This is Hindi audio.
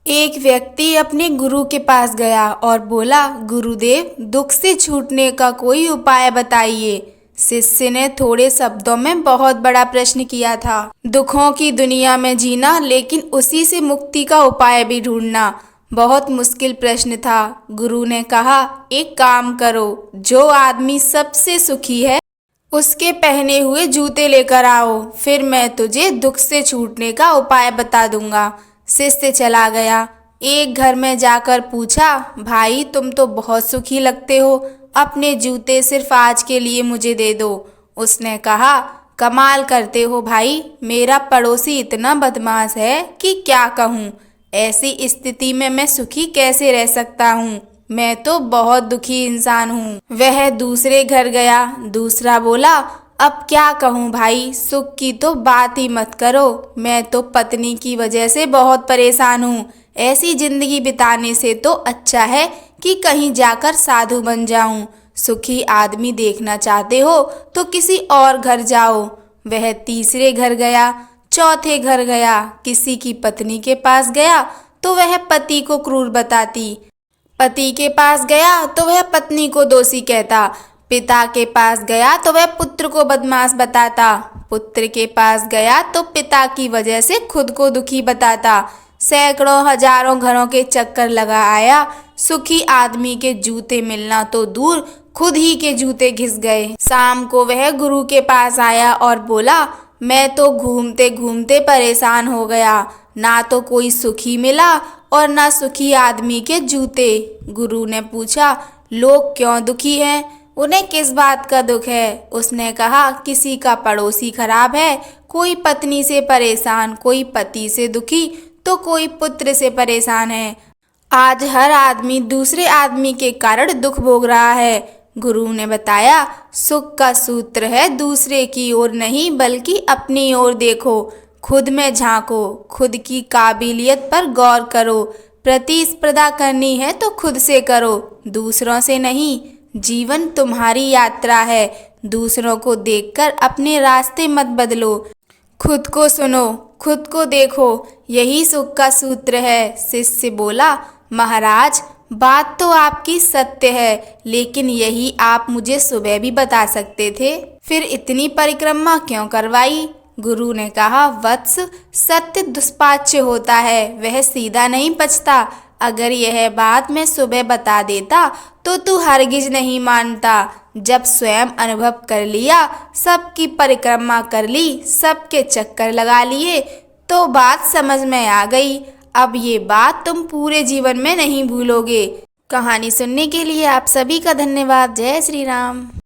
एक व्यक्ति अपने गुरु के पास गया और बोला, गुरुदेव, दुख से छूटने का कोई उपाय बताइए। शिष्य ने थोड़े शब्दों में बहुत बड़ा प्रश्न किया था। दुखों की दुनिया में जीना, लेकिन उसी से मुक्ति का उपाय भी ढूंढना, बहुत मुश्किल प्रश्न था। गुरु ने कहा, एक काम करो, जो आदमी सबसे सुखी है उसके पहने हुए जूते लेकर आओ, फिर मैं तुझे दुख से छूटने का उपाय बता दूंगा। शिष्य चला गया। एक घर में जाकर पूछा, भाई तुम तो बहुत सुखी लगते हो, अपने जूते सिर्फ आज के लिए मुझे दे दो। उसने कहा, कमाल करते हो भाई, मेरा पड़ोसी इतना बदमाश है कि क्या कहूँ। ऐसी स्थिति में मैं सुखी कैसे रह सकता हूँ? मैं तो बहुत दुखी इंसान हूँ। वह दूसरे घर गया। दूसरा बोला, अब क्या कहूँ भाई, सुख की तो बात ही मत करो, मैं तो पत्नी की वजह से बहुत परेशान हूँ। ऐसी जिंदगी बिताने से तो अच्छा है कि कहीं जाकर साधु बन जाऊं। सुखी आदमी देखना चाहते हो तो किसी और घर जाओ। वह तीसरे घर गया, चौथे घर गया, किसी की पत्नी के पास गया तो वह पति को क्रूर बताती। पति के पास गया तो वह पत्नी को दोषी कहता। पिता के पास गया तो वह पुत्र को बदमाश बताता। पुत्र के पास गया तो पिता की वजह से खुद को दुखी बताता। सैकड़ों हजारों घरों के चक्कर लगा आया। सुखी आदमी के जूते मिलना तो दूर, खुद ही के जूते घिस गए। शाम को वह गुरु के पास आया और बोला, मैं तो घूमते घूमते परेशान हो गया, ना तो कोई सुखी मिला और ना सुखी आदमी के जूते। गुरु ने पूछा, लोग क्यों दुखी हैं? उन्हें किस बात का दुख है? उसने कहा, किसी का पड़ोसी खराब है, कोई पत्नी से परेशान, कोई पति से दुखी, तो कोई पुत्र से परेशान है। आज हर आदमी दूसरे आदमी के कारण दुख भोग रहा है। गुरु ने बताया, सुख का सूत्र है दूसरे की ओर नहीं बल्कि अपनी ओर देखो, खुद में झांको, खुद की काबिलियत पर गौर करो। प्रतिस्पर्धा करनी है तो खुद से करो, दूसरों से नहीं। जीवन तुम्हारी यात्रा है, दूसरों को देखकर अपने रास्ते मत बदलो। खुद को सुनो, खुद को देखो, यही सुख का सूत्र है। शिष्य बोला, महाराज, बात तो आपकी सत्य है, लेकिन यही आप मुझे सुबह भी बता सकते थे, फिर इतनी परिक्रमा क्यों करवाई? गुरु ने कहा, वत्स, सत्य दुष्पाच्य होता है, वह सीधा नहीं पचता। अगर यह बात मैं सुबह बता देता तो तू हरगिज नहीं मानता। जब स्वयं अनुभव कर लिया, सबकी परिक्रमा कर ली, सबके चक्कर लगा लिए, तो बात समझ में आ गई। अब ये बात तुम पूरे जीवन में नहीं भूलोगे। कहानी सुनने के लिए आप सभी का धन्यवाद। जय श्री राम।